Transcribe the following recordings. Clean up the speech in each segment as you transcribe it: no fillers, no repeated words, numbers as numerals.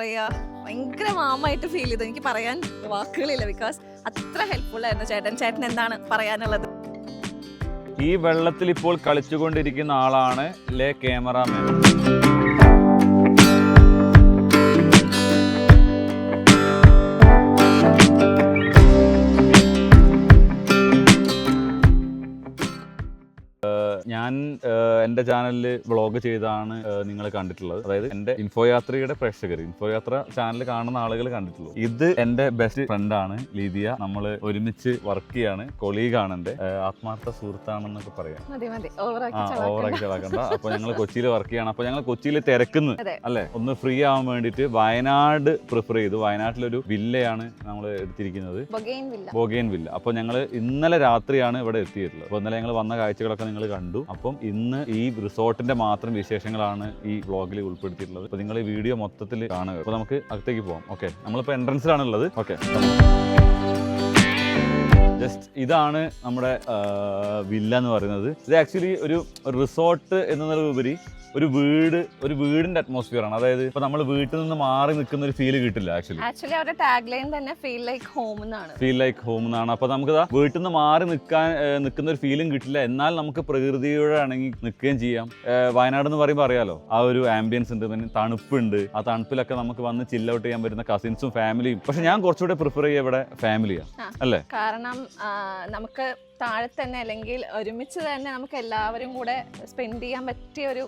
പറയാ, ഭയങ്കര മാമായിട്ട് ഫീൽ ചെയ്തു. എനിക്ക് പറയാൻ വാക്കുകളില്ല, ബിക്കോസ് അത്ര ഹെൽപ്ഫുൾ ആയിരുന്നു ചേട്ടൻ. ചേട്ടൻ എന്താണ് പറയാനുള്ളത്? ഈ വെള്ളത്തിൽ ഇപ്പോൾ കളിച്ചുകൊണ്ടിരിക്കുന്ന ആളാണ് ലേ ക്യാമറാമാൻ. ഞാൻ എൻ്റെ ചാനലിൽ വ്ളോഗ് ചെയ്താണ് നിങ്ങൾ കണ്ടിട്ടുള്ളത്. അതായത് എൻ്റെ ഇൻഫോയാത്രയുടെ പ്രേക്ഷകർ, ഇൻഫോയാത്ര ചാനൽ കാണുന്ന ആളുകൾ കണ്ടിട്ടുള്ളൂ. ഇത് എൻ്റെ ബെസ്റ്റ് ഫ്രണ്ടാണ് ലീദിയ. നമ്മൾ ഒരുമിച്ച് വർക്ക് ചെയ്യാണ്, കൊളീഗാണ്, എൻ്റെ ആത്മാർത്ഥ സുഹൃത്താണെന്നൊക്കെ പറയാം. ഓവറാക്കി ചളാക്കണ്ട. അപ്പൊ ഞങ്ങൾ കൊച്ചിയിൽ വർക്ക് ചെയ്യാണ്. അപ്പൊ ഞങ്ങൾ കൊച്ചിയിൽ തിരക്കുന്നു അല്ലെ, ഒന്ന് ഫ്രീ ആവാൻ വേണ്ടിയിട്ട് വയനാട് പ്രിഫർ ചെയ്തു. വയനാട്ടിലൊരു വില്ലയാണ് നമ്മൾ എടുത്തിരിക്കുന്നത്, ബൊഗെയിൻ വില്ല. അപ്പൊ ഞങ്ങൾ ഇന്നലെ രാത്രിയാണ് ഇവിടെ എത്തിയിട്ടുള്ളത്. അപ്പൊ ഇന്നലെ ഞങ്ങൾ വന്ന കാഴ്ചകളൊക്കെ നിങ്ങൾ കണ്ടു. അപ്പം ഇന്ന് ഈ റിസോർട്ടിന്റെ മാത്രം വിശേഷങ്ങളാണ് ഈ വ്ളോഗിൽ ഉൾപ്പെടുത്തിയിട്ടുള്ളത്. അപ്പൊ നിങ്ങൾ ഈ വീഡിയോ മൊത്തത്തിൽ കാണുക. അപ്പൊ നമുക്ക് അകത്തേക്ക് പോകാം. ഓക്കെ, നമ്മളിപ്പോ എൻട്രൻസിലാണുള്ളത്. ഓക്കെ, ജസ്റ്റ് ഇതാണ് നമ്മുടെ വില്ല എന്ന് പറയുന്നത്. ഇത് ആക്ച്വലി ഒരു റിസോർട്ട് എന്നതിലുപരി ഒരു വീടിന്റെ അറ്റ്മോസ്ഫിയർ ആണ്. അതായത് ഇപ്പൊ നമ്മൾ വീട്ടിൽ നിന്ന് മാറി നിൽക്കുന്ന ഒരു ഫീൽ കിട്ടില്ല. ആക്ച്വലി അവരുടെ ടാഗ് ലൈൻ തന്നെ ഫീൽ ലൈക്ക് ഹോം എന്നാണ്. അപ്പൊ നമുക്ക് വീട്ടിൽ നിന്ന് മാറി നിൽക്കുന്ന ഒരു ഫീലും കിട്ടില്ല, എന്നാൽ നമുക്ക് പ്രകൃതിയോടെ ആണെങ്കിൽ നിൽക്കുകയും ചെയ്യാം. വയനാട് എന്ന് പറയുമ്പോൾ അറിയാലോ, ആ ഒരു ആംബിയൻസ് ഉണ്ട്, പിന്നെ തണുപ്പുണ്ട്. ആ തണുപ്പിലൊക്കെ നമുക്ക് വന്ന് ചിൽ ഔട്ട് ചെയ്യാൻ പറ്റുന്ന കസിൻസും ഫാമിലിയും. പക്ഷെ ഞാൻ കുറച്ചുകൂടെ പ്രിഫർ ചെയ്യുക ഇവിടെ ഫാമിലിയാണ്, അല്ലേ? കാരണം നമുക്ക് താഴെ തന്നെ അല്ലെങ്കിൽ ഒരുമിച്ച് തന്നെ നമുക്ക് എല്ലാവരും കൂടെ സ്പെൻഡ് ചെയ്യാൻ പറ്റിയ ഒരു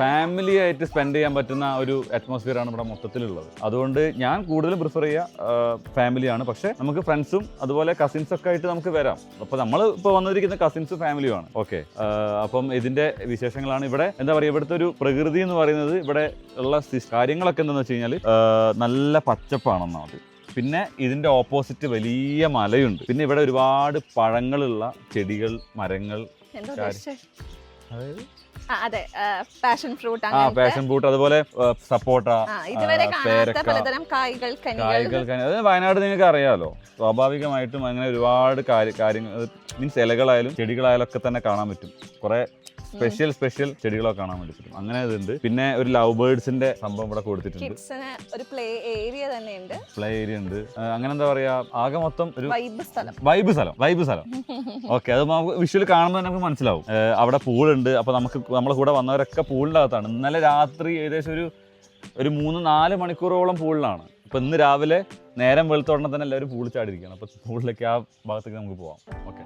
ഫാമിലി ആയിട്ട് സ്പെൻഡ് ചെയ്യാൻ പറ്റുന്ന ഒരു അറ്റ്മോസ്ഫിയർ ആണ് ഇവിടെ മൊത്തത്തിലുള്ളത്. അതുകൊണ്ട് ഞാൻ കൂടുതലും പ്രിഫർ ചെയ്യുക ഫാമിലിയാണ്. പക്ഷെ നമുക്ക് ഫ്രണ്ട്സും അതുപോലെ കസിൻസ് ഒക്കെ ആയിട്ട് നമുക്ക് വരാം. അപ്പൊ നമ്മൾ ഇപ്പൊ വന്നിരിക്കുന്ന കസിൻസും ഫാമിലിയുമാണ്. ഓക്കെ, അപ്പം ഇതിന്റെ വിശേഷങ്ങളാണ്. ഇവിടെ എന്താ പറയുക, ഇവിടുത്തെ ഒരു പ്രകൃതി എന്ന് പറയുന്നത്, ഇവിടെ ഉള്ള കാര്യങ്ങളൊക്കെ എന്താണെന്ന് വെച്ച് കഴിഞ്ഞാൽ നല്ല പച്ചപ്പാണെന്നാണ്. പിന്നെ ഇതിന്റെ ഓപ്പോസിറ്റ് വലിയ മലയുണ്ട്. പിന്നെ ഇവിടെ ഒരുപാട് പഴങ്ങളുള്ള ചെടികൾ, മരങ്ങൾ, പാഷൻ ഫ്രൂട്ട്, അതുപോലെ സപ്പോട്ട, കായ്കൾ. വയനാട് നിങ്ങൾക്ക് അറിയാലോ, സ്വാഭാവികമായിട്ടും അങ്ങനെ ഒരുപാട് കാര്യങ്ങൾ, മീൻസ് ഇലകളായാലും ചെടികളായാലും ഒക്കെ തന്നെ കാണാൻ പറ്റും. കുറെ സ്പെഷ്യൽ ചെടികളൊക്കെ കാണാൻ വേണ്ടി പറ്റും. അങ്ങനെ ഇതുണ്ട്. പിന്നെ ഒരു ലവ് ബേർഡ്സിന്റെ സംഭവം ഇവിടെ കൊടുത്തിട്ടുണ്ട്. ഒരു പ്ലേ ഏരിയ ഉണ്ട്. അങ്ങനെ എന്താ പറയാ, ആകെ മൊത്തം ഒരു വൈബ് സ്ഥലം. ഓക്കെ, അത് നമുക്ക് വിഷ്വൽ കാണുമ്പോൾ നമുക്ക് മനസ്സിലാവും. അവിടെ പൂളുണ്ട്. അപ്പൊ നമ്മളെ കൂടെ വന്നവരൊക്കെ പൂളിന്റെ അകത്താണ്. ഇന്നലെ രാത്രി ഏകദേശം ഒരു 3-4 മണിക്കൂറോളം പൂളിലാണ്. അപ്പൊ ഇന്ന് രാവിലെ നേരം വെളുത്തോടനെ തന്നെ എല്ലാവരും പൂളിൽ ചാടിയിരിക്കുകയാണ്. അപ്പൊ പൂളിലേക്ക് ആ ഭാഗത്തേക്ക് നമുക്ക് പോവാം. Okay,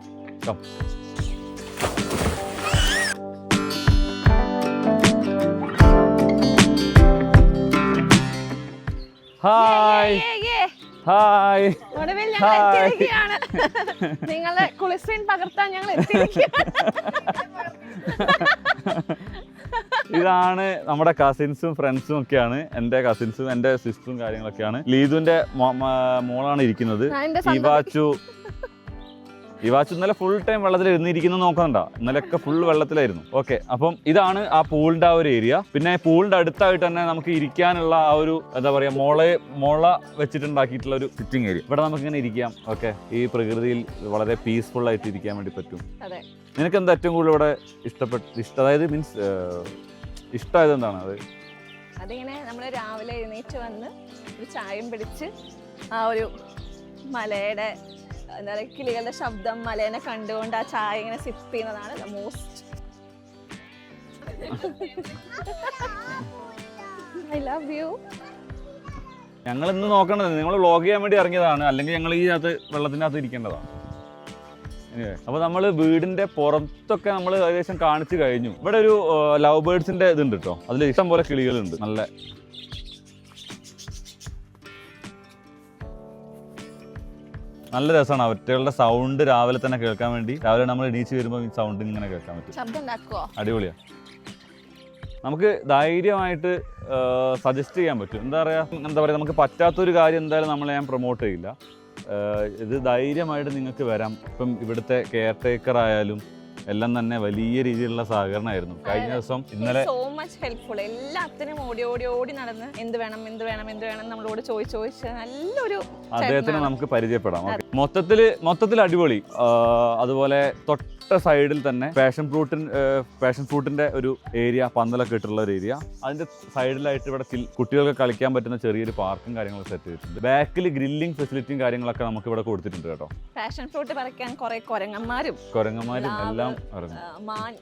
hi. നിങ്ങളെ കുളിസ്ക്രീൻ പകർത്താൻ ഞങ്ങൾ ഇതാണ് നമ്മുടെ കസിൻസും ഫ്രണ്ട്സും ഒക്കെയാണ്. എൻ്റെ കസിൻസും എൻ്റെ സിസ്റ്ററും കാര്യങ്ങളൊക്കെയാണ്. ലീദുവിന്റെ മോളാണ് ഇരിക്കുന്നത്. ഇവാച്ചു ഇന്നലെ ഫുൾ ടൈം വെള്ളത്തിൽ ഇരുന്നിരിക്കുന്നത് നോക്കണ്ട, ഇന്നലെയൊക്കെ ഫുൾ വെള്ളത്തിലായിരുന്നു. ഓക്കെ, അപ്പം ഇതാണ് ആ പൂളിന്റെ ആ ഒരു ഏരിയ. പിന്നെ പൂളിന്റെ അടുത്തായിട്ട് തന്നെ നമുക്ക് ഇരിക്കാനുള്ള ആ ഒരു എന്താ പറയാ, മുള വെച്ചിട്ടുണ്ടാക്കിയിട്ടുള്ള ഒരു സിറ്റിംഗ് ഏരിയ. ഇവിടെ നമുക്ക് ഇങ്ങനെ ഇരിക്കാം. ഓക്കെ, ഈ പ്രകൃതിയിൽ വളരെ പീസ്ഫുൾ ആയിട്ട് ഇരിക്കാൻ വേണ്ടി പറ്റും. നിനക്ക് എന്താ ഏറ്റവും കൂടുതൽ ഇവിടെ അതായത് മീൻസ് ഇഷ്ടമായത് എന്താണ്? അതിങ്ങനെ നമ്മൾ രാവിലെ എഴുന്നേറ്റ് വന്ന് ഒരു ചായയും പിടിച്ച് ആ ഒരു മലയുടെ എന്താ പറയുക, കിളികളുടെ ശബ്ദം, മലേനെ കണ്ടുകൊണ്ട് ആ ചായ ഇങ്ങനെ സിപ്പ് ചെയ്യുന്നതാണ് മോസ്റ്റ്. I love you. ഞങ്ങൾ ഇന്ന് നോക്കണത്, നിങ്ങൾ വ്ളോഗ് ചെയ്യാൻ വേണ്ടി ഇറങ്ങിയതാണ്, അല്ലെങ്കിൽ ഞങ്ങൾ ഈ വെള്ളത്തിൻ്റെ അകത്ത് ഇരിക്കേണ്ടതാണ്. അപ്പോൾ നമ്മൾ വീടിന്റെ പുറത്തൊക്കെ നമ്മൾ ഏകദേശം കാണിച്ചു കഴിഞ്ഞു. ഇവിടെ ഒരു ലവ് ബേർഡ്സിന്റെ ഇതുണ്ട് കേട്ടോ. അതിൽ ഇഷ്ടം പോലെ കിളികളുണ്ട്. നല്ല രസമാണ്. അവറ്റകളുടെ സൗണ്ട് രാവിലെ തന്നെ കേൾക്കാൻ വേണ്ടി. രാവിലെ നമ്മൾ എണീച്ച് വരുമ്പോൾ ഈ സൗണ്ട് ഇങ്ങനെ കേൾക്കാൻ പറ്റും. അടിപൊളിയാണ്. നമുക്ക് ധൈര്യമായിട്ട് സജസ്റ്റ് ചെയ്യാൻ പറ്റും. എന്താ പറയുക, നമുക്ക് പറ്റാത്തൊരു കാര്യം എന്തായാലും ഞാൻ പ്രൊമോട്ട് ചെയ്യില്ല. ഇത് ധൈര്യമായിട്ട് നിങ്ങൾക്ക് വരാം. ഇപ്പം ഇവിടുത്തെ കെയർ ടേക്കർ ആയാലും എല്ലാം തന്നെ വലിയ രീതിയിലുള്ള സഹകരണമായിരുന്നു. കഴിഞ്ഞ ദിവസം ഇന്നലെ സോ മച്ച് ഹെൽപ്ഫുൾ. എല്ലാത്തിനും ഓടി നടന്ന് എന്ത് വേണം നമ്മളോട് ചോദിച്ച് നല്ലൊരു അദ്ദേഹത്തിന് നമുക്ക് പരിചയപ്പെടാം. മൊത്തത്തിൽ അടിപൊളി. അതുപോലെ തൊട്ട സൈഡിൽ തന്നെ പാഷൻ ഫ്രൂട്ടിന്റെ ഒരു ഏരിയ, പന്തലൊക്കെ ഇട്ടുള്ള ഒരു ഏരിയ. അതിന്റെ സൈഡിലായിട്ട് ഇവിടെ കുട്ടികൾക്ക് കളിക്കാൻ പറ്റുന്ന ചെറിയൊരു പാർക്കും കാര്യങ്ങളൊക്കെ സെറ്റ് ചെയ്തിട്ടുണ്ട്. ബാക്കിൽ ഗ്രില്ലിംഗ് ഫെസിലിറ്റിയും കാര്യങ്ങളൊക്കെ നമുക്ക് ഇവിടെ കൊടുത്തിട്ടുണ്ട് കേട്ടോ. പാഷൻ ഫ്രൂട്ട് പറിക്കാൻ കുറെ കുരങ്ങന്മാരും എല്ലാം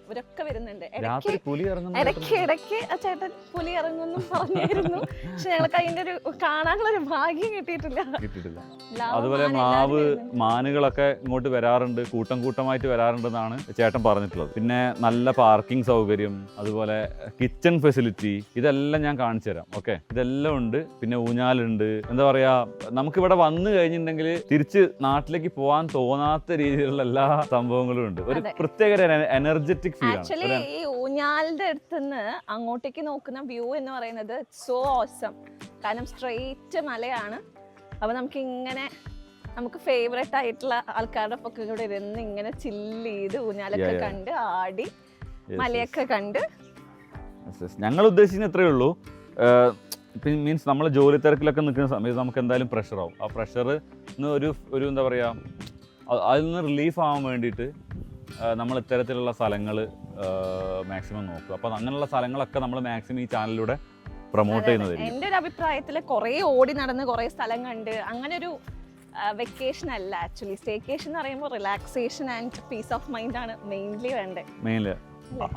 ഇവരൊക്കെ വരുന്നുണ്ട്. രാത്രി പുലി ഇറങ്ങുന്നു, ഇടയ്ക്ക് ചേട്ടൻ പുലി ഇറങ്ങുന്നു പറഞ്ഞായിരുന്നു. പക്ഷെ ഞങ്ങൾക്ക് അതിന്റെ ഒരു കാണാനുള്ള ഒരു ഭാഗ്യം കിട്ടിയിട്ടില്ല. അതുപോലെ മാനുകളൊക്കെ ഇങ്ങോട്ട് വരാറുണ്ട്, കൂട്ടമായിട്ട് വരാറുണ്ടെന്നാണ് ചേട്ടൻ പറഞ്ഞിട്ടുള്ളത്. പിന്നെ നല്ല പാർക്കിംഗ് സൗകര്യം, അതുപോലെ കിച്ചൺ ഫെസിലിറ്റി, ഇതെല്ലാം ഞാൻ കാണിച്ചു തരാം. ഓക്കെ, ഇതെല്ലാം ഉണ്ട്. പിന്നെ ഊഞ്ഞാലുണ്ട്. എന്താ പറയാ, നമുക്കിവിടെ വന്നു കഴിഞ്ഞിട്ടുണ്ടെങ്കിൽ തിരിച്ച് നാട്ടിലേക്ക് പോകാൻ തോന്നാത്ത രീതിയിലുള്ള എല്ലാ സംഭവങ്ങളും ഉണ്ട്. ഒരു പ്രത്യേക എനർജറ്റിക് ഫീൽ ആണ്. ആക്ച്വലി ഈ ഊഞ്ഞാലിന്റെ അടുത്തുനിന്ന് അങ്ങോട്ടേക്ക് നോക്കുന്ന വ്യൂ എന്ന് പറയുന്നത് സോ ഓസം. കാരണം സ്ട്രെയിറ്റ് മലയാണ്. അപ്പൊ നമുക്ക് ഫേവറേറ്റ് ആയിട്ടുള്ള ആൾക്കാരുടെ ഒക്കെ ഇവിടെ ഇരുന്ന് ഇങ്ങനെ ചില്ല് ചെയ്ത് ഊഞ്ഞാലൊക്കെ കണ്ട് ആടി മലയൊക്കെ കണ്ട്. ഞങ്ങൾ ഉദ്ദേശിക്കുന്ന ഇത്രയേ ഉള്ളൂ. മീൻസ് നമ്മൾ ജോലി തിരക്കിലൊക്കെ നിൽക്കുന്ന സമയത്ത് നമുക്ക് എന്തായാലും പ്രഷറാവും. ആ പ്രഷർ ഒരു എന്താ പറയുക, അതിൽ നിന്ന് റിലീഫ് ആവാൻ വേണ്ടിയിട്ട് നമ്മൾ ഇത്തരത്തിലുള്ള സ്ഥലങ്ങൾ മാക്സിമം നോക്കുക. അപ്പം അങ്ങനെയുള്ള സ്ഥലങ്ങളൊക്കെ നമ്മൾ മാക്സിമം ഈ ചാനലിലൂടെ പ്രൊമോട്ട് ചെയ്യുന്നതായിരിക്കും. എൻ്റെ ഒരു അഭിപ്രായത്തിൽ കുറേ ഓടി നടന്ന് കുറേ സ്ഥലം കണ്ട് അങ്ങനെ ഒരു വെക്കേഷൻ അല്ല ആക്ച്വലി. സ്റ്റേക്കേഷൻ എന്ന് പറയുമ്പോൾ relaxation and piece of mind ആണ് മെയിൻലി വേണ്ടത്.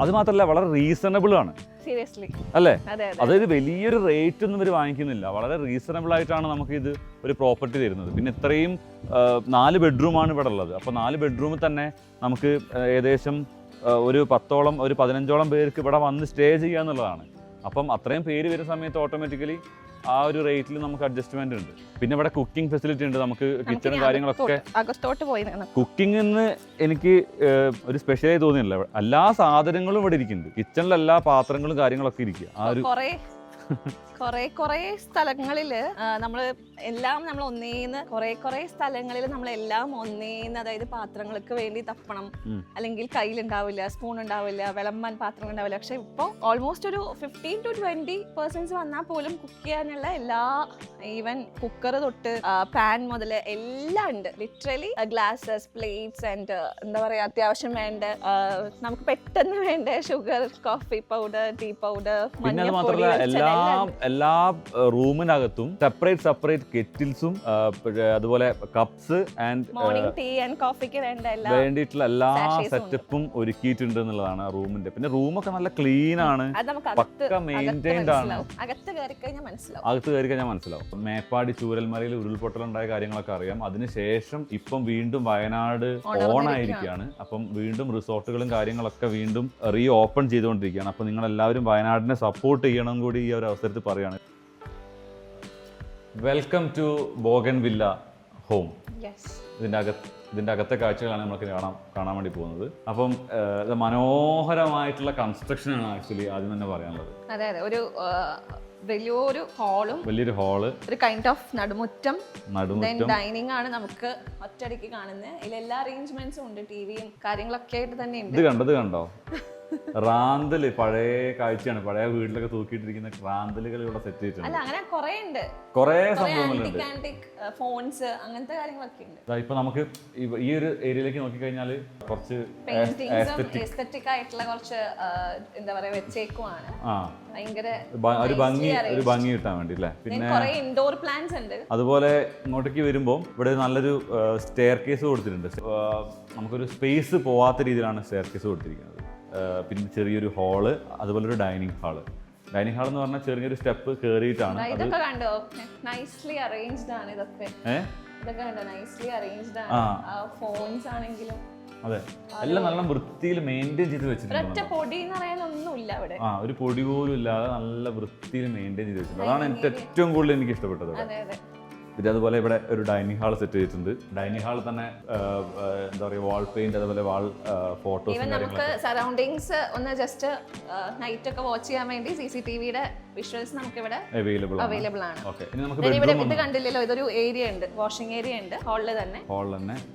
അത് മാത്രമല്ല, വളരെ റീസണബിൾ ആണ്. സീരിയസ്ലി അല്ലേ? അതായത് വലിയൊരു റേറ്റ് ഒന്നും ഇവർ വാങ്ങിക്കുന്നില്ല. വളരെ റീസണബിൾ ആയിട്ടാണ് നമുക്ക് ഇത് ഒരു പ്രോപ്പർട്ടി തരുന്നത്. പിന്നെ ഇത്രയും 4 ബെഡ്റൂമാണ് ഇവിടെ ഉള്ളത്. അപ്പോൾ 4 ബെഡ്റൂമിൽ തന്നെ നമുക്ക് ഏകദേശം ഒരു 15ഓളം പേർക്ക് ഇവിടെ വന്ന് സ്റ്റേ ചെയ്യുക എന്നുള്ളതാണ്. അപ്പം അത്രയും പേര് വരുന്ന സമയത്ത് ഓട്ടോമാറ്റിക്കലി ആ ഒരു റേറ്റിൽ നമുക്ക് അഡ്ജസ്റ്റ്മെന്റ് ഉണ്ട്. പിന്നെ ഇവിടെ കുക്കിംഗ് ഫെസിലിറ്റി ഉണ്ട്. നമുക്ക് കിച്ചണും കാര്യങ്ങളൊക്കെ കുക്കിംഗ് എന്ന് എനിക്ക് ഒരു സ്പെഷ്യലായി തോന്നിയില്ല. എല്ലാ സാധനങ്ങളും ഇവിടെ ഇരിക്കുന്നുണ്ട്. കിച്ചണിൽ എല്ലാ പാത്രങ്ങളും കാര്യങ്ങളൊക്കെ ഇരിക്കുക. ആ ഒരു കുറെ സ്ഥലങ്ങളില് നമ്മൾ ഒന്നേന്ന് കുറെ സ്ഥലങ്ങളിൽ നമ്മളെല്ലാം ഒന്നേന്ന്, അതായത് പാത്രങ്ങൾക്ക് വേണ്ടി തപ്പണം, അല്ലെങ്കിൽ കയ്യിലുണ്ടാവില്ല, സ്പൂൺ ഉണ്ടാവില്ല, വിളമ്പാൻ പാത്രങ്ങൾ ഉണ്ടാവില്ല. പക്ഷെ ഇപ്പോൾ ഓൾമോസ്റ്റ് ഒരു 15 to 20% വന്നാൽ പോലും കുക്ക് ചെയ്യാനുള്ള എല്ലാ, ഈവൻ കുക്കർ തൊട്ട് പാൻ മുതൽ എല്ലാം ഉണ്ട്. ലിറ്ററലി ഗ്ലാസസ്, പ്ലേറ്റ്സ് ആൻഡ് എന്താ പറയാ, അത്യാവശ്യം വേണ്ട നമുക്ക് പെട്ടെന്ന് വേണ്ട sugar, coffee powder, tea powder, മഞ്ഞപ്പൊടി, എല്ലാ റൂമിനകത്തും സെപ്പറേറ്റ് കെറ്റിൽസും അതുപോലെ cups and morning tea and കോഫിക്ക് വേണ്ടിയിട്ടുള്ള എല്ലാ സെറ്റപ്പും ഒരുക്കിയിട്ടുണ്ട് എന്നുള്ളതാണ് ആ റൂമിന്റെ. പിന്നെ റൂമൊക്കെ നല്ല ക്ലീൻ ആണ്, പക്ക മെയിൻറ്റൈൻഡ് ആണ്. അകത്ത് കയറി കഴിഞ്ഞാൽ മനസ്സിലാവും. മേപ്പാടി ചൂരൽമലയിൽ ഉരുൾപൊട്ടലുണ്ടായ കാര്യങ്ങളൊക്കെ അറിയാം. അതിനുശേഷം ഇപ്പം വീണ്ടും വയനാട് ഓൺ ആയിരിക്കുകയാണ്. അപ്പം വീണ്ടും റിസോർട്ടുകളും കാര്യങ്ങളൊക്കെ വീണ്ടും റീ ഓപ്പൺ ചെയ്തുകൊണ്ടിരിക്കുകയാണ്. അപ്പം നിങ്ങൾ എല്ലാവരും വയനാടിനെ സപ്പോർട്ട് ചെയ്യണം കൂടി ഈ ഒരു അവസരത്തിൽ പറയാണ്. Welcome to bougainvillea home. ഇതിന്റെ അകത്തെ കാഴ്ചകളാണ് നമുക്ക് കാണാൻ വേണ്ടി പോകുന്നത്. അപ്പം മനോഹരമായിട്ടുള്ള കൺസ്ട്രക്ഷനാണ് ആക്ച്വലി ആദ്യം തന്നെ പറയാനുള്ളത്. അതെ, ഒരു വലിയൊരു ഹാള്, ഒരു കൈൻഡ് ഓഫ് നടുമുറ്റം, ഡൈനിങ് ആണ് നമുക്ക് ഒറ്റയടിക്ക് കാണുന്നത്. ഇതിലെല്ലാ അറേഞ്ച്മെന്റ്സും ഉണ്ട്, ടിവിയും കാര്യങ്ങളൊക്കെ ആയിട്ട് തന്നെ ഉണ്ട്. ഇത് കണ്ടോ റാന്തല്, പഴയ കാഴ്ചയാണ്. പഴയ വീട്ടിലൊക്കെ തൂക്കിയിട്ടിരിക്കുന്ന റാന്തലുകൾ ഇവിടെ സെറ്റ് ചെയ്തിട്ടുണ്ട്. അല്ല, അങ്ങനെ കുറെ സംഭവങ്ങളുണ്ട്. ഫോൺസ്, അങ്ങനത്തെ കാര്യങ്ങളൊക്കെ ഉണ്ട്. ഇപ്പൊ നമുക്ക് ഈ ഒരു ഏരിയയിലേക്ക് നോക്കിക്കഴിഞ്ഞാൽ കുറച്ച് എസ്തെറ്റിക് ആയിട്ടുള്ള കുറച്ച് എന്താ പറയാ വെച്ചേക്കുവാണ്. ഭയങ്കര ഒരു ഭംഗി കിട്ടാൻ വേണ്ടി അല്ലേ. പിന്നെ ഇൻഡോർ പ്ലാന്റ്സ് ഉണ്ട്. അതുപോലെ ഇങ്ങോട്ടേക്ക് വരുമ്പോൾ ഇവിടെ നല്ലൊരു സ്റ്റെയർ കേസ് കൊടുത്തിട്ടുണ്ട്. നമുക്കൊരു സ്പേസ് പോവാത്ത രീതിയിലാണ് സ്റ്റെയർ കേസ് കൊടുത്തിരിക്കുന്നത്. പിന്നെ ചെറിയൊരു ഹാള്, അതുപോലെ ഒരു ഡൈനിങ് ഹാൾ എന്ന് പറഞ്ഞാൽ ചെറിയൊരു സ്റ്റെപ്പ് കയറിയിട്ടാണ്. ഇതൊക്കെ കണ്ടോ, നൈസ്ലി അറേഞ്ച്ഡ് ആണ്. ഇതൊക്കെ കണ്ടോ, നൈസ്ലി അറേഞ്ച്ഡ് ആണ്. ഫോൺസ് ആണെങ്കിലും അതെ, എല്ലാം നല്ല വൃത്തിയിൽ മെയിൻറ്റെയിൻ ചെയ്ത് വെച്ചിട്ടുണ്ട്. പൊടി എന്ന് പറയാനൊന്നുമില്ല ഇവിടെ. ഒരു പൊടി പോലും ഇല്ലാതെ നല്ല വൃത്തിയിൽ മെയിൻറ്റെയിൻ ചെയ്ത് വെച്ചിട്ടുണ്ട്. അതാണ് എനിക്ക് ഏറ്റവും കൂടുതൽ എനിക്ക് ഇഷ്ടപ്പെട്ടത്. പിന്നെ അതുപോലെ ഇവിടെ ഒരു ഡൈനിങ് ഹാൾ സെറ്റ് ചെയ്തിട്ടുണ്ട്. ഡൈനിങ് ഹാൾ തന്നെ എന്താ പറയുക, വാൾ പെയിന്റ്, അതുപോലെ വാൾ ഫോട്ടോസ്, നമുക്ക് സറൗണ്ടിങ്സ് ഒന്ന് ജസ്റ്റ് നൈറ്റ് ഒക്കെ വാച്ച് ചെയ്യാൻ വേണ്ടി CCTVയുടെ വിഷ്വൽസ് നമുക്ക് ഇവിടെ അവൈലബിൾ ആണ്. ഇത് കണ്ടില്ലല്ലോ, ഇതൊരു ഏരിയ ഉണ്ട്, വാഷിംഗ് ഏരിയ ഉണ്ട് ഹാളിൽ തന്നെ.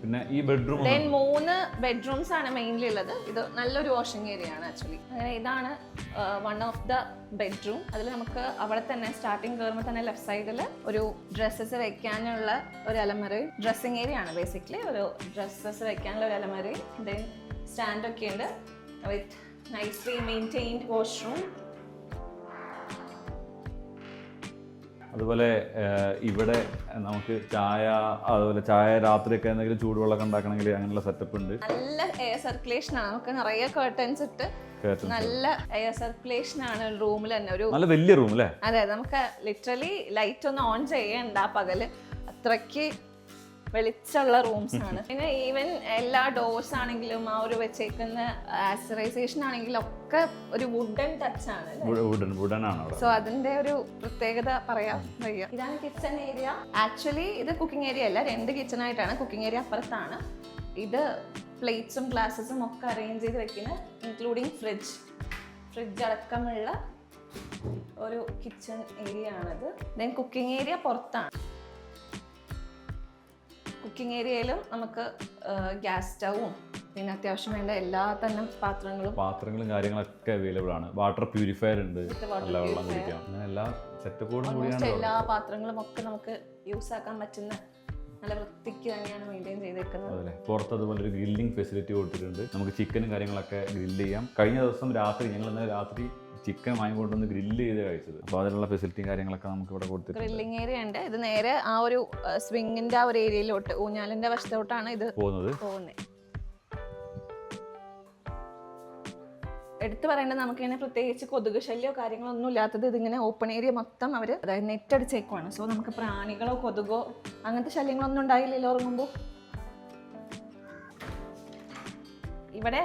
പിന്നെ ഈ ബെഡ്റൂം 3 ബെഡ്റൂംസ് ആണ് മെയിൻലി ഉള്ളത്. ഇത് നല്ലൊരു വാഷിംഗ് ഏരിയ ആണ് ആക്ച്വലി. അങ്ങനെ ഇതാണ് വൺ ഓഫ് ദ ബെഡ്റൂം. അതിൽ നമുക്ക് അവിടെ തന്നെ സ്റ്റാർട്ടിങ് കയറുമ്പോൾ തന്നെ ലെഫ്റ്റ് സൈഡിൽ ഒരു ഡ്രസ്സസ് വെക്കാനുള്ള ഒരു അലമാരി, ഡ്രസ്സിംഗ് ഏരിയ ആണ് ബേസിക്കലി. ഒരു ഡ്രസ്സസ് വെക്കാനുള്ള ഒരു അലമാരി. ദെൻ സ്റ്റാൻഡൊക്കെ ഉണ്ട് വിത്ത് നൈസ്ലി മെയിൻറ്റെയിൻഡ് വാഷ്റൂം. അതുപോലെ ഇവിടെ നമുക്ക് ചായ, അതുപോലെ ചായ രാത്രിയൊക്കെ എന്തെങ്കിലും ചൂടുവെള്ളം ഉണ്ടാക്കണമെങ്കിൽ അങ്ങനെയുള്ള സെറ്റപ്പ് ഉണ്ട്. നല്ല എയർ സർക്കുലേഷൻ ആണ്, നമുക്ക് നിറയെ കർട്ടൻസ് ഇട്ട് നല്ല എയർ സർക്കുലേഷൻ ആണ് റൂമിൽ തന്നെ. ഒരു നല്ല വലിയ റൂം അല്ലേ? അതെ, നമുക്ക് ലിറ്ററലി ലൈറ്റ് ഒന്ന് ഓൺ ചെയ്യണ്ട പകല്, അത്രയ്ക്ക് വെളിച്ചുള്ള റൂംസ് ആണ്. പിന്നെ ഈവൻ എല്ലാ ഡോർസ് ആണെങ്കിലും ആ ഒരു വെച്ചേക്കുന്ന ആക്സറൈസേഷൻ ആണെങ്കിലും ഒക്കെ ഒരു വുഡൻ ടച്ച് ആണ്. വുഡൻ ആണ്. സോ അതിന്റെ ഒരു പ്രത്യേകത പറയാൻ വയ്യ. ഇതാണ് കിച്ചൺ ഏരിയ. ആക്ച്വലി ഇത് കുക്കിംഗ് ഏരിയ അല്ല, 2 കിച്ചൺ ആയിട്ടാണ്. കുക്കിംഗ് ഏരിയ അപ്പുറത്താണ്. ഇത് പ്ലേറ്റ്സും ഗ്ലാസസും ഒക്കെ അറേഞ്ച് ചെയ്ത് വെക്കുന്ന, ഇൻക്ലൂഡിങ് ഫ്രിഡ്ജ് അടക്കമുള്ള ഒരു കിച്ചൺ ഏരിയ ആണത്. ദെൻ കുക്കിംഗ് ഏരിയ പുറത്താണ്. കുക്കിംഗ് ഏരിയയിലും നമുക്ക് ഗ്യാസ് സ്റ്റൗവും പിന്നെ അത്യാവശ്യം വേണ്ട എല്ലാ തന്നെ പാത്രങ്ങളും കാര്യങ്ങളൊക്കെ അവൈലബിൾ ആണ്. വാട്ടർ പ്യൂരിഫയർ ഉണ്ട്, നല്ല വെള്ളം കുടിക്കാം. അങ്ങനെ എല്ലാ സെറ്റപ്പോടും കൂടിയാണ് എല്ലാ പാത്രങ്ങളും ഒക്കെ നമുക്ക് യൂസ് ആക്കാൻ പറ്റുന്ന നല്ല വൃത്തിക്ക് തന്നെയാണ് മെയിൻറ്റെയിൻ ചെയ്തേക്കുന്നത്. അതെ, പുറത്ത് അതുപോലെ ഒരു ഗ്രില്ലിംഗ് ഫെസിലിറ്റി കൊടുത്തിട്ടുണ്ട്. നമുക്ക് ചിക്കനും കാര്യങ്ങളൊക്കെ ഗ്രില്ല് ചെയ്യാം. കഴിഞ്ഞ ദിവസം രാത്രി ഞങ്ങൾ ഇന്നലെ രാത്രി ചിക്കൻ വാങ്ങിക്കൊണ്ടൊന്ന് ഗ്രില്ല് ചെയ്ത് കഴിച്ചത്. അപ്പോൾ അതിനുള്ള ഫെസിലിറ്റിയും കാര്യങ്ങളൊക്കെ നമുക്ക് ഇവിടെ കൊടുത്തിട്ടുണ്ട്. ഗ്രില്ലിംഗ് ഏരിയ ഉണ്ട്. ഇത് നേരെ ആ ഒരു സ്വിങ്ങിന്റെ ആ ഒരു ഏരിയയിലോട്ട്, ഊഞ്ഞാലിന്റെ വശത്തോട്ടാണ് ഇത് പോകുന്നത്. എടുത്തു പറയേണ്ടത് നമുക്കിങ്ങനെ പ്രത്യേകിച്ച് കൊതുക് ശല്യമോ കാര്യങ്ങളോ ഒന്നും ഇല്ലാത്തത് ഇതിങ്ങനെ ഓപ്പൺ ഏരിയ മൊത്തം അവർ അതായത് നെറ്റ് അടിച്ചേക്കുവാണ്. സോ നമുക്ക് പ്രാണികളോ കൊതുകോ അങ്ങനത്തെ ശല്യങ്ങളൊന്നും ഉണ്ടായില്ലല്ലോ ഉറങ്ങുമ്പോൾ. ഇവിടെ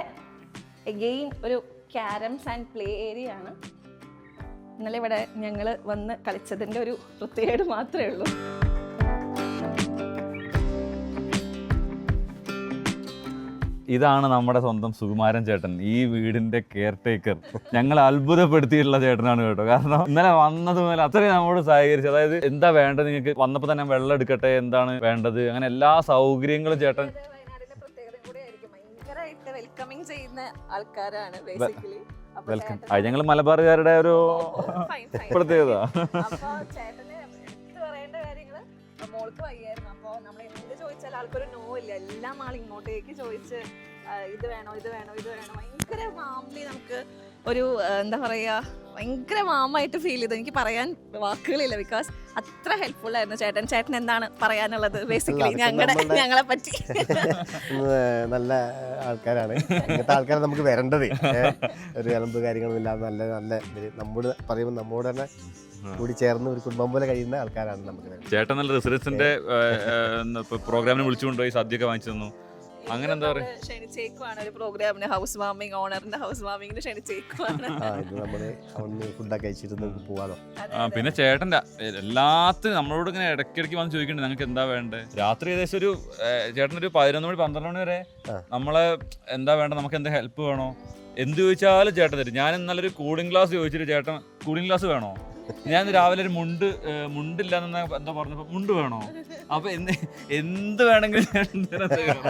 എഗെയിൻ ഒരു ക്യാരംസ് ആൻഡ് പ്ലേ ഏരിയ ആണ്. ഇന്നലെ ഇവിടെ ഞങ്ങൾ വന്ന് കളിച്ചതിൻ്റെ ഒരു പ്രത്യേകത മാത്രമേ ഉള്ളൂ. ഇതാണ് നമ്മുടെ സ്വന്തം സുകുമാരൻ ചേട്ടൻ, ഈ വീടിന്റെ കെയർ ടേക്കർ. ഞങ്ങൾ അത്ഭുതപ്പെടുത്തിയിട്ടുള്ള ചേട്ടനാണ് കേട്ടോ. കാരണം ഇന്നലെ വന്നത് മുതൽ അത്രയും നമ്മോട് സഹകരിച്ചു. അതായത് എന്താ വേണ്ടത്, നിങ്ങൾക്ക് വന്നപ്പോൾ തന്നെ വെള്ളം എടുക്കട്ടെ, എന്താണ് വേണ്ടത്, അങ്ങനെ എല്ലാ സൗകര്യങ്ങളും ചേട്ടൻ വെൽക്കമിങ് ചെയ്യുന്ന ആൾക്കാരാണ് ബേസിക്കലി. വെൽക്കം. ഞങ്ങൾ മലബാറുകാരുടെ ഒരു പ്രത്യേകത. അപ്പൊ ചേട്ടന് എടുത്ത് പറയേണ്ട കാര്യങ്ങള്, മോൾക്ക് വയ്യായിരുന്നു. അപ്പൊ നമ്മൾ എന്ത് ചോദിച്ചാൽ ആൾക്കൊരു നോ ഇല്ല. എല്ലാം ആൾ ഇങ്ങോട്ടേക്ക് ചോദിച്ച് ഇത് വേണോ ഇത് വേണോ ഇത് വേണോ. ഭയങ്കര വാംലി, നമുക്ക് ഒരു എന്താ പറയാ, ഭയങ്കര വാമായിട്ട് ഫീൽ ചെയ്തു. എനിക്ക് പറയാൻ വാക്കുകളില്ല, ബിക്കോസ് അത്ര ഹെൽപ്ഫുൾ ആയിരുന്നു ചേട്ടൻ. ചേട്ടൻ എന്താണ് പറയാനുള്ളത് ബേസിക്കലി ഞങ്ങളെ പറ്റി? നല്ല ആൾക്കാരാണ്, ഇങ്ങനത്തെ ആൾക്കാരെ നമുക്ക് വരേണ്ടത്. ഒരു അലമ്പ് കാര്യങ്ങളൊന്നും ഇല്ലാതെ നല്ല നല്ല നമ്മോട് പറയുമ്പോൾ നമ്മോട് തന്നെ കൂടി ചേർന്ന് ഒരു കുടുംബം പോലെ കഴിയുന്ന ആൾക്കാരാണ് നമുക്ക്. ചേട്ടൻ നല്ല റെസിഡൻസിന്റെ പ്രോഗ്രാമിന് വിളിച്ചുകൊണ്ടുപോയി സദ്യയൊക്കെ വാങ്ങിച്ചു തന്നു. അങ്ങനെ എന്താ പറയാ, ക്ഷണിച്ചേക്കുവാണ് ഒരു പ്രോഗ്രാമിന്, ഹൗസ് വാമിംഗ്, ഓണറിന്റെ ഹൗസ് വാമിങ്ങിന് ക്ഷണിച്ചേക്കുവാണ്. ഫുഡൊക്കെ കഴിച്ചിട്ട് പോവാനോ. പിന്നെ ചേട്ടൻ്റെ എല്ലാത്തിനും നമ്മളോട് ഇങ്ങനെ ഇടയ്ക്കിടയ്ക്ക് വന്ന് ചോദിക്കണ്ടേ നിങ്ങൾക്ക് എന്താ വേണ്ടത്. രാത്രി ഏകദേശം ഒരു ചേട്ടനൊരു 11 മണി 12 മണി വരെ നമ്മളെ എന്താ വേണ്ട, നമുക്ക് എന്താ ഹെൽപ്പ് വേണോ, എന്ത് ചോദിച്ചാലും ചേട്ടൻ തരും. ഞാൻ ഇന്നലെ ഒരു കൂളിംഗ് ഗ്ലാസ് ചോദിച്ചിട്ട് ചേട്ടൻ കൂളിംഗ് ഗ്ലാസ് വേണോ, ഞാൻ രാവിലെ ഒരു മുണ്ടില്ലാന്ന് എന്താ പറഞ്ഞപ്പോ മുണ്ട് വേണോ, അപ്പൊ എന്ത് വേണമെങ്കിലും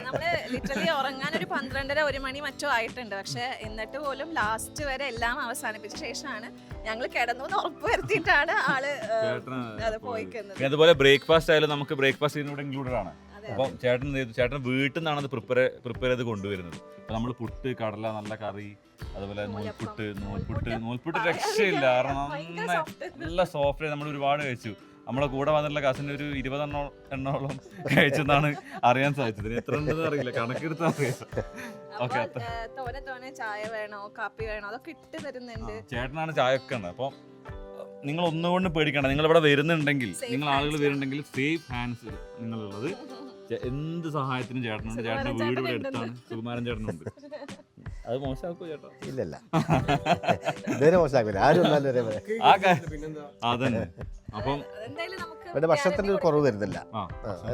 നമ്മള് ലിറ്ററലി ഉറങ്ങാൻ ഒരു 12:30-1 മണി മറ്റോ ആയിട്ടുണ്ട്. പക്ഷെ എന്നിട്ട് പോലും ലാസ്റ്റ് വരെ എല്ലാം അവസാനിപ്പിച്ച ശേഷമാണ് ഞങ്ങൾ കിടന്നു ഉറപ്പ് വരുത്തിയിട്ടാണ് ആള് അത് പോയിക്കുന്നത്. അതുപോലെ ബ്രേക്ക്ഫാസ്റ്റ് ആയാലും നമുക്ക് ബ്രേക്ക്ഫാസ്റ്റ് ഇതിനൂടെ ഇൻക്ലൂഡഡ് ആണ്. അപ്പം ചേട്ടൻ വീട്ടിൽ നിന്നാണ് അത് പ്രിപ്പയർ ചെയ്ത് കൊണ്ടുവരുന്നത്. അപ്പൊ നമ്മൾ പുട്ട്, കടല, നല്ല കറി, അതുപോലെ നൂൽപുട്ട് രക്ഷയില്ല. കാരണം നല്ല സോഫ്റ്റ്. നമ്മൾ ഒരുപാട് കഴിച്ചു. നമ്മളെ കൂടെ വന്നിട്ടുള്ള കസിന്റെ ഒരു 20 എണ്ണോളം കഴിച്ചെന്നാണ് അറിയാൻ സാധിച്ചത്. എത്ര ഉണ്ടെന്ന് അറിയില്ല, കണക്കെടുത്താൽ അറിയാം. ഓക്കെ, തോനെ ചായ വേണോ കാപ്പി വേണോ അതൊക്കെ ഇട്ട് തരുന്നുണ്ട്. ചേട്ടനാണ് ചായ ഒക്കെ ഉണ്ട്. അപ്പം നിങ്ങൾ ഒന്നുകൊണ്ട് പേടിക്കണ്ട. നിങ്ങൾ ഇവിടെ വരുന്നുണ്ടെങ്കിൽ, നിങ്ങൾ ആളുകൾ വരുന്നുണ്ടെങ്കിൽ സേഫ് ഹാൻഡ്സ് നിങ്ങളുള്ളത്. എന്ത് സഹായത്തിനും ചേട്ടനുണ്ട്. ചേട്ടൻ്റെ വീട് ഇവിടെ അടുത്താണ്, സുകുമാരൻ ചേട്ടനുണ്ട്. അത് മോശമാക്കോ ചേട്ടാ? ഇല്ലല്ല, ഇതുവരെ മോശമാക്കില്ല. ആരും അതന്നെ. അപ്പം ഇവിടെ ഭക്ഷണത്തിന്റെ ഒരു കുറവ് വരുന്നില്ല.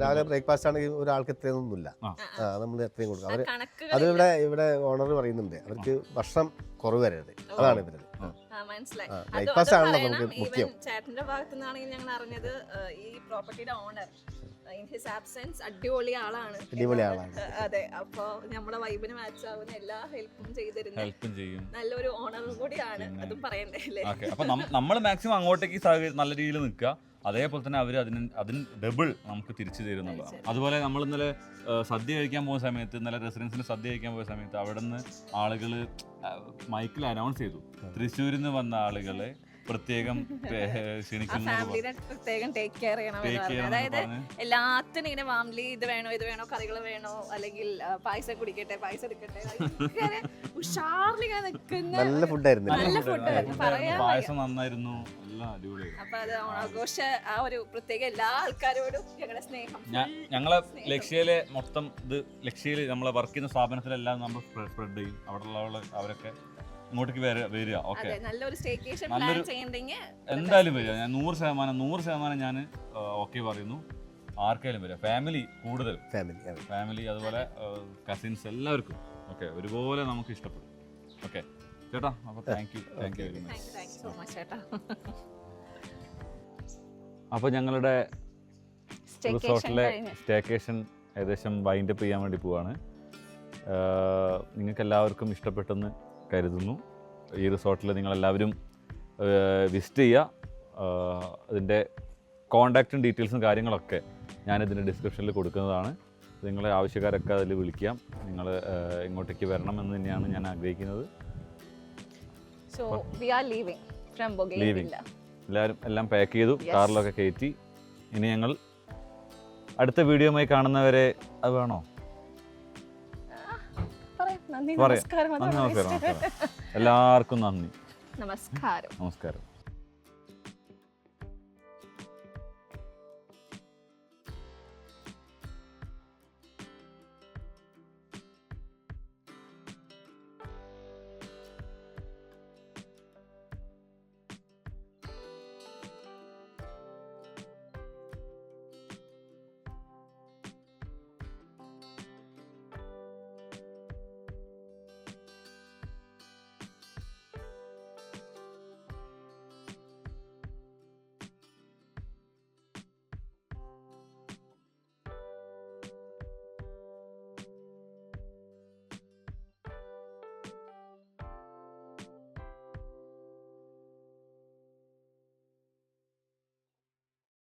രാവിലെ ബ്രേക്ക്ഫാസ്റ്റ് ആണെങ്കിൽ ഒരാൾക്ക് എത്രയൊന്നുമില്ല, നമ്മൾ എത്രയും കൊടുക്കും. അവര് അത് ഇവിടെ ഓണർ പറയുന്നുണ്ട്, അവർക്ക് ഭക്ഷണം കുറവ് വരരുത്, അതാണ് ഇവരത്. ബ്രേക്ക്ഫാസ്റ്റ് ആണല്ലോ നമുക്ക് മുഖ്യം. ചേട്ടന്റെ ഭാഗത്തു നിന്നാണെങ്കിൽ ഞങ്ങൾ അറിഞ്ഞത് ഈ പ്രോപ്പർട്ടിയുടെ ഓണർ ഇൻ ഹിസ് ആബ്സെൻസ് അടിപൊളി ആളാണ്. അതെ, അപ്പൊ നമ്മുടെ വൈബിന് മാച്ച് ആവുന്ന എല്ലാ ഹെൽപ്പും ചെയ്യും. നല്ലൊരു ഓണറും കൂടിയാണ്, അതും പറയണ്ടേ അല്ലേ? അപ്പൊ നമ്മൾ മാക്സിമം അങ്ങോട്ടേക്ക് നല്ല രീതിയിൽ നിൽക്കുക. അതേപോലെ തന്നെ അവർ അതിന് ഡബിൾ നമുക്ക് തിരിച്ചു തരുന്നുള്ളതാണ്. അതുപോലെ നമ്മൾ ഇന്നലെ സദ്യ കഴിക്കാൻ പോകുന്ന സമയത്ത്, ഇന്നലെ റെസിഡൻസിന് സദ്യ കഴിക്കാൻ പോയ സമയത്ത് അവിടെ നിന്ന് ആളുകൾ മൈക്കിൽ അനൗൺസ് ചെയ്തു, തൃശ്ശൂരിൽ നിന്ന് വന്ന ആളുകളെ പ്രത്യേകം ക്ഷണിക്കുന്നു. പ്രത്യേകം ടേക്ക് കെയർ ചെയ്യണം. അതായത് എല്ലാത്തിനും ഇങ്ങനെ ഫാമിലി ഇത് വേണോ കറികൾ വേണോ, അല്ലെങ്കിൽ പായസം കുടിക്കട്ടെ, പായസം എടുക്കട്ടെ, ഉഷാറിലിങ്ങനെ നിൽക്കുന്ന നല്ല ഫുഡായിരുന്നു. നല്ല ഫുഡ് പറയാൻ. പായസം നന്നായിരുന്നു, എല്ലാം അടിപൊളിയായിരുന്നു. അപ്പൊ അത് ഓണാഘോഷ ആ ഒരു പ്രത്യേക എല്ലാ ആൾക്കാരോടും ഞങ്ങളുടെ സ്നേഹം. ഞങ്ങളെ ലക്ഷ്യയിലെ മൊത്തം ഇത് ലക്ഷ്യയിൽ നമ്മളെ വർക്ക് ചെയ്യുന്ന സ്ഥാപനത്തിലെല്ലാം നമ്മൾ സ്പ്രെഡ് ചെയ്യും. അവിടെ അവരൊക്കെ ഇങ്ങോട്ടേക്ക് വരിക. ഓക്കെ, നല്ലൊരു സ്റ്റേക്കേഷൻ പ്ലാൻ ചെയ്യണ്ടെങ്കിൽ എന്തായാലും വരിക. ഞാൻ 100% ഞാൻ ഓക്കെ പറയുന്നു. ആർക്കായാലും വരിക, ഫാമിലി കൂടുതൽ, ഫാമിലി അതുപോലെ കസിൻസ് എല്ലാവർക്കും ഓക്കെ ഒരുപോലെ നമുക്ക് ഇഷ്ടപ്പെടും. ഓക്കെ ചേട്ടാ, അപ്പോൾ thank you very much. Thank you so much ചേട്ടാ. അപ്പോൾ ഞങ്ങളുടെ റിസോർട്ടിലെ സ്റ്റേക്കേഷൻ ഏകദേശം വൈൻഡപ്പ് ചെയ്യാൻ വേണ്ടി പോവാണ്. നിങ്ങൾക്ക് എല്ലാവർക്കും ഇഷ്ടപ്പെട്ടെന്ന് കരുതുന്നു. ഈ റിസോർട്ടിൽ നിങ്ങളെല്ലാവരും വിസിറ്റ് ചെയ്യുക. അതിൻ്റെ കോൺടാക്റ്റും ഡീറ്റെയിൽസും കാര്യങ്ങളൊക്കെ ഞാനിതിൻ്റെ ഡിസ്ക്രിപ്ഷനിൽ കൊടുക്കുന്നതാണ്. നിങ്ങളെ ആവശ്യക്കാരൊക്കെ അതിൽ വിളിക്കാം. നിങ്ങൾ ഇങ്ങോട്ടേക്ക് വരണം എന്ന് തന്നെയാണ് ഞാൻ ആഗ്രഹിക്കുന്നത്. So we are leaving from Bougainvillea. എല്ലാവരും എല്ലാം പാക്ക് ചെയ്തു, കാറിലൊക്കെ കയറ്റി. ഇനി ഞങ്ങൾ അടുത്ത വീഡിയോയുമായി കാണുന്നവരെ അത് വേണോ നന്ദി, പറയാം. നമസ്കാരം. എല്ലാവർക്കും നന്ദി, നമസ്കാരം. നമസ്കാരം.